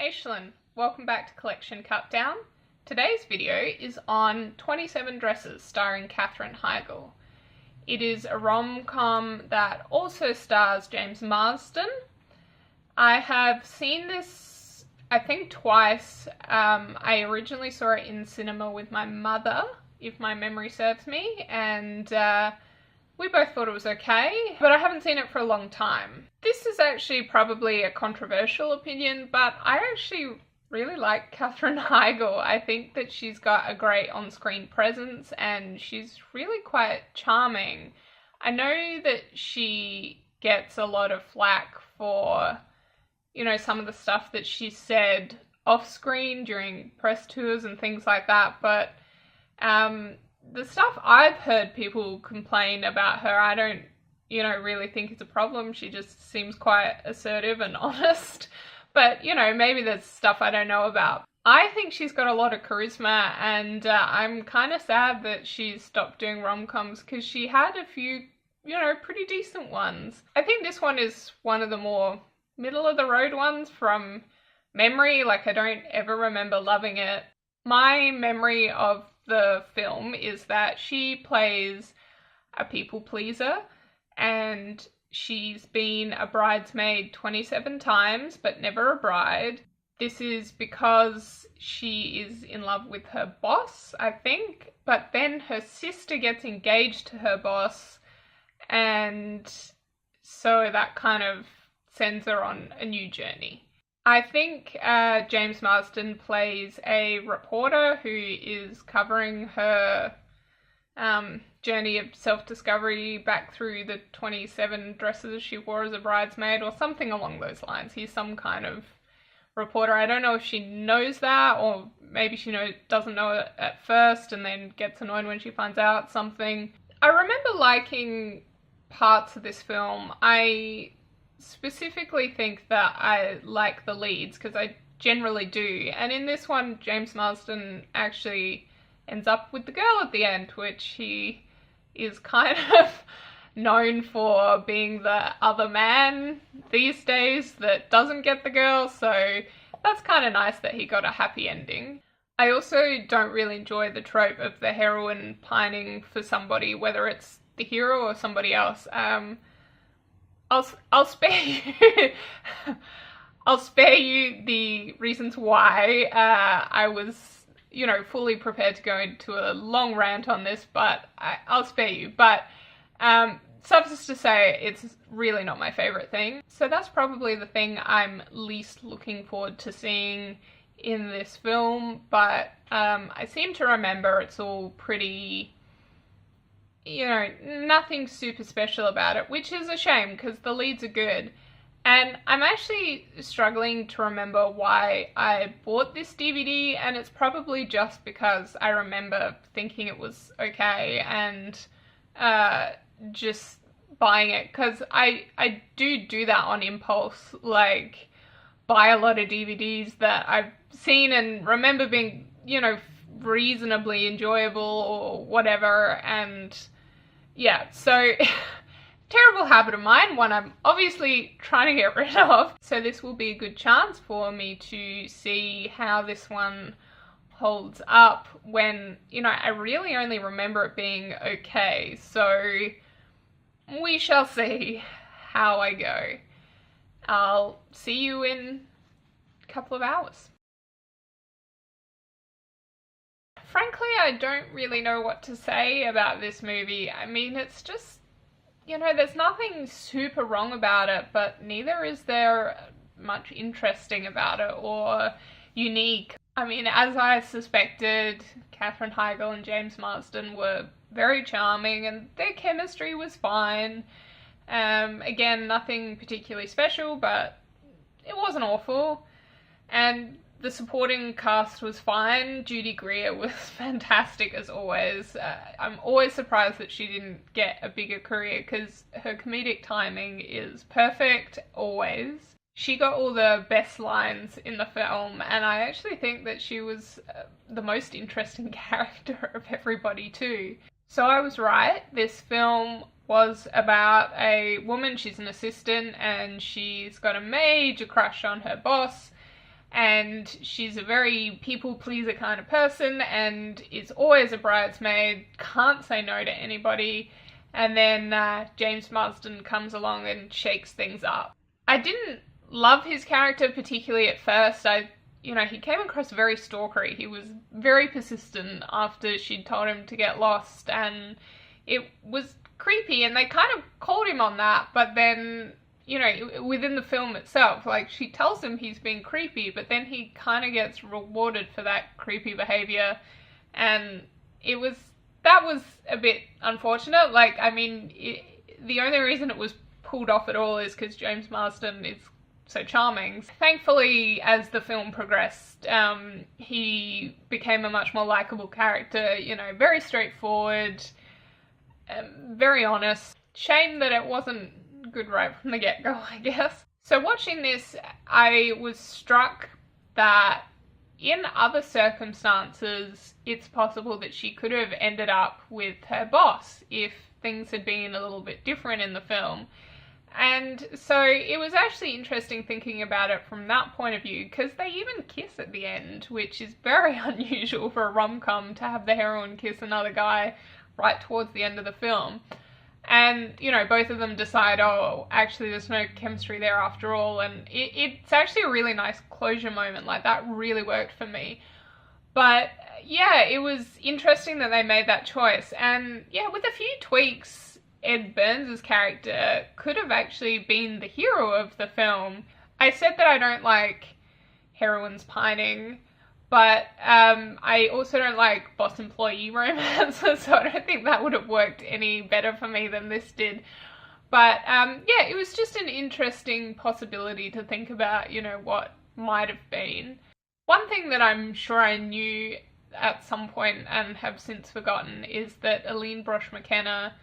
Aishlin. Welcome back to Collection Cutdown. Today's video is on 27 Dresses starring Katherine Heigl. It is a rom-com that also stars James Marsden. I have seen this, I think, twice. I originally saw it in cinema with my mother, if my memory serves me, and we both thought it was okay, but I haven't seen it for a long time. This is actually probably a controversial opinion, but I actually really like Katherine Heigl. I think that she's got a great on-screen presence and she's really quite charming. I know that she gets a lot of flack for, you know, some of the stuff that she said off-screen during press tours and things like that, but the stuff I've heard people complain about her, I don't, really think it's a problem. She just seems quite assertive and honest. But, maybe there's stuff I don't know about. I think she's got a lot of charisma, and I'm kind of sad that she's stopped doing rom-coms because she had a few, pretty decent ones. I think this one is one of the more middle-of-the-road ones from memory. Like, I don't ever remember loving it. My memory of the film is that she plays a people pleaser and she's been a bridesmaid 27 times but never a bride. This is because she is in love with her boss, I think, but then her sister gets engaged to her boss, and so that kind of sends her on a new journey. I think James Marsden plays a reporter who is covering her journey of self-discovery back through the 27 dresses she wore as a bridesmaid or something along those lines. He's some kind of reporter. I don't know if she knows that, or maybe she doesn't know it at first and then gets annoyed when she finds out something. I remember liking parts of this film. I specifically think that I like the leads because I generally do, and in this one James Marsden actually ends up with the girl at the end, which he is kind of known for being the other man these days that doesn't get the girl, so that's kind of nice that he got a happy ending. I also don't really enjoy the trope of the heroine pining for somebody, whether it's the hero or somebody else. I'll spare you. I'll spare you the reasons why. I was, fully prepared to go into a long rant on this, but I'll spare you. But suffice to say, it's really not my favorite thing. So that's probably the thing I'm least looking forward to seeing in this film. But I seem to remember it's all pretty, nothing super special about it, which is a shame because the leads are good. And I'm actually struggling to remember why I bought this DVD, and it's probably just because I remember thinking it was okay and just buying it, because I do that on impulse, like buy a lot of DVDs that I've seen and remember being, reasonably enjoyable or whatever, and yeah, so terrible habit of mine, one I'm obviously trying to get rid of. So this will be a good chance for me to see how this one holds up when, I really only remember it being okay. So we shall see how I go. I'll see you in a couple of hours. Frankly, I don't really know what to say about this movie. I mean, it's just, there's nothing super wrong about it, but neither is there much interesting about it or unique. I mean, as I suspected, Katherine Heigl and James Marsden were very charming and their chemistry was fine. Again, nothing particularly special, but it wasn't awful. And the supporting cast was fine. Judy Greer was fantastic as always. I'm always surprised that she didn't get a bigger career because her comedic timing is perfect, always. She got all the best lines in the film, and I actually think that she was the most interesting character of everybody too. So I was right. This film was about a woman, she's an assistant, and she's got a major crush on her boss. and she's a very people-pleaser kind of person and is always a bridesmaid, can't say no to anybody, and then James Marsden comes along and shakes things up. I didn't love his character particularly at first. He came across very stalkery. He was very persistent after she'd told him to get lost, and it was creepy, and they kind of called him on that, but then, within the film itself, like, she tells him he's being creepy, but then he kind of gets rewarded for that creepy behavior, and that was a bit unfortunate. Like, I mean, the only reason it was pulled off at all is because James Marsden is so charming. Thankfully, as the film progressed, he became a much more likable character, very straightforward, very honest. Shame that it wasn't good right from the get-go, I guess. So watching this, I was struck that in other circumstances, it's possible that she could have ended up with her boss if things had been a little bit different in the film. And so it was actually interesting thinking about it from that point of view, because they even kiss at the end, which is very unusual for a rom-com to have the heroine kiss another guy right towards the end of the film. And, both of them decide, oh, actually there's no chemistry there after all, and it's actually a really nice closure moment. Like, that really worked for me. But, yeah, it was interesting that they made that choice. And, yeah, with a few tweaks, Ed Burns' character could have actually been the hero of the film. I said that I don't like heroines pining, but I also don't like boss employee romances, so I don't think that would have worked any better for me than this did. But yeah, it was just an interesting possibility to think about, what might have been. One thing that I'm sure I knew at some point and have since forgotten is that Aline Brosh McKenna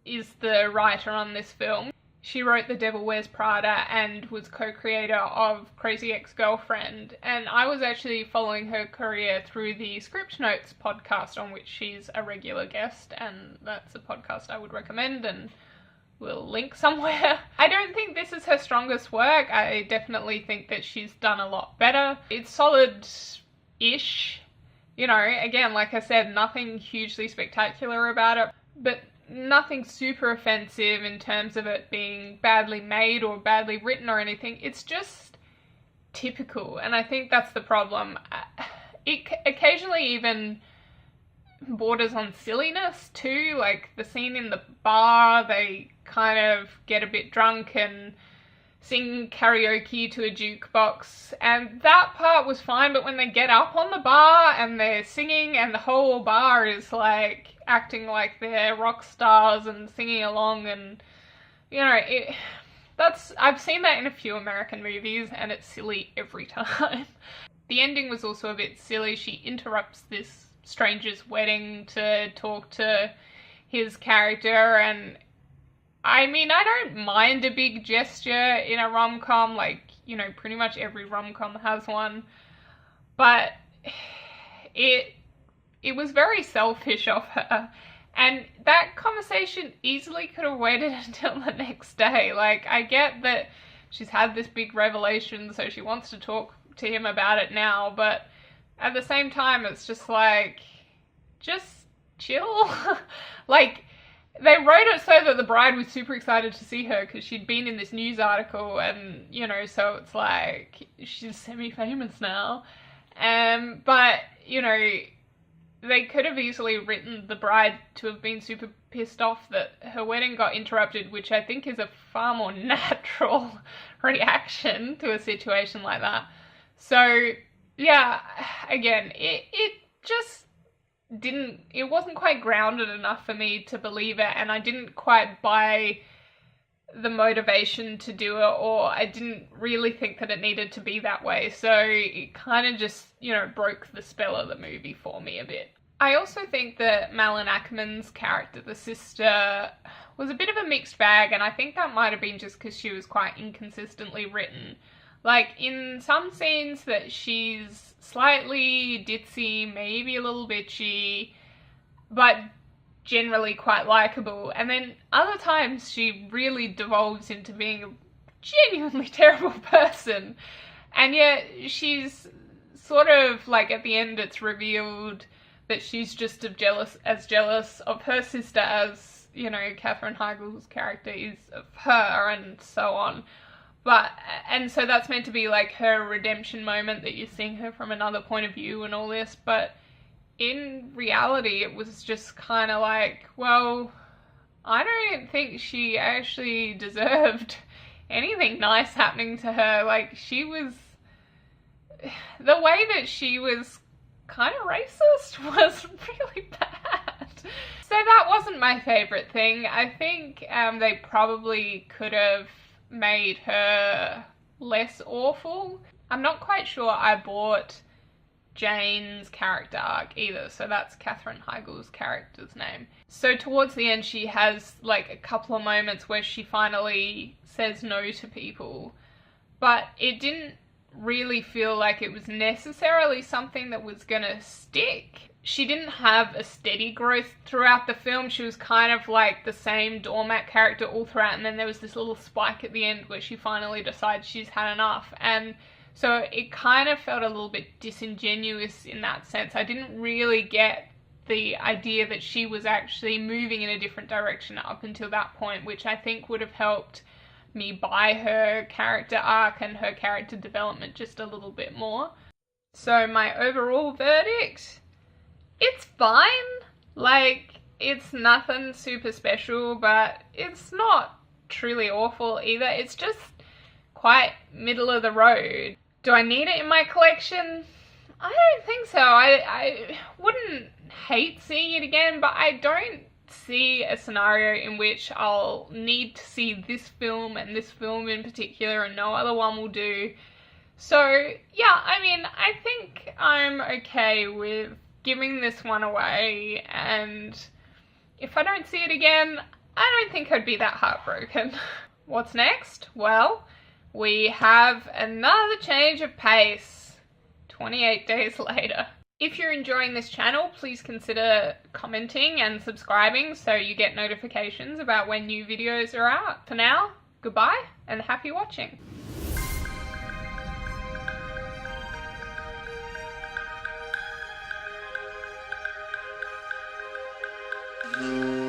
is the writer on this film. She wrote The Devil Wears Prada and was co-creator of Crazy Ex-Girlfriend, and I was actually following her career through the Script Notes podcast, on which she's a regular guest, and that's a podcast I would recommend and will link somewhere. I don't think this is her strongest work. I definitely think that she's done a lot better. It's solid-ish. Again, like I said, nothing hugely spectacular about it, but nothing super offensive in terms of it being badly made or badly written or anything. It's just typical, and I think that's the problem. It occasionally even borders on silliness too, like the scene in the bar, they kind of get a bit drunk and sing karaoke to a jukebox, and that part was fine, but when they get up on the bar and they're singing and the whole bar is like acting like they're rock stars and singing along, and I've seen that in a few American movies and it's silly every time. The ending was also a bit silly. She interrupts this stranger's wedding to talk to his character, and I mean, I don't mind a big gesture in a rom-com, like, pretty much every rom-com has one, but it was very selfish of her, and that conversation easily could have waited until the next day. Like, I get that she's had this big revelation, so she wants to talk to him about it now, but at the same time, it's just like, just chill. Like, they wrote it so that the bride was super excited to see her because she'd been in this news article, and, so it's like, she's semi-famous now. But, they could have easily written the bride to have been super pissed off that her wedding got interrupted, which I think is a far more natural reaction to a situation like that. So, yeah, again, it just it wasn't quite grounded enough for me to believe it, and I didn't quite buy the motivation to do it, or I didn't really think that it needed to be that way, so it kind of just, broke the spell of the movie for me a bit. I also think that Malin Ackerman's character, the sister, was a bit of a mixed bag, and I think that might have been just because she was quite inconsistently written. Like, in some scenes that she's slightly ditzy, maybe a little bitchy, but generally quite likable, and then other times she really devolves into being a genuinely terrible person, And yet she's sort of like, at the end it's revealed that she's just as jealous of her sister as, you know, Katherine Heigl's character is of her, and so on. And so that's meant to be like her redemption moment, that you're seeing her from another point of view and all this, but in reality it was just kind of like, well, I don't think she actually deserved anything nice happening to her. Like, the way that she was kind of racist was really bad. So that wasn't my favourite thing. I think they probably could have made her less awful. I'm not quite sure I bought Jane's character arc either, so that's Katherine Heigl's character's name. So towards the end she has like a couple of moments where she finally says no to people, but it didn't really feel like it was necessarily something that was gonna stick. She didn't have a steady growth throughout the film. She was kind of like the same doormat character all throughout, and then there was this little spike at the end where she finally decides she's had enough, and so it kind of felt a little bit disingenuous in that sense. I didn't really get the idea that she was actually moving in a different direction up until that point, which I think would have helped me buy her character arc and her character development just a little bit more. So my overall verdict, it's fine. Like, it's nothing super special, but it's not truly awful either. It's just quite middle of the road. Do I need it in my collection? I don't think so. I wouldn't hate seeing it again, but I don't see a scenario in which I'll need to see this film and this film in particular and no other one will do. So yeah, I mean, I think I'm okay with giving this one away, and if I don't see it again, I don't think I'd be that heartbroken. What's next? Well, we have another change of pace 28 days later. If you're enjoying this channel, please consider commenting and subscribing so you get notifications about when new videos are out. For now, goodbye and happy watching. Mm-hmm.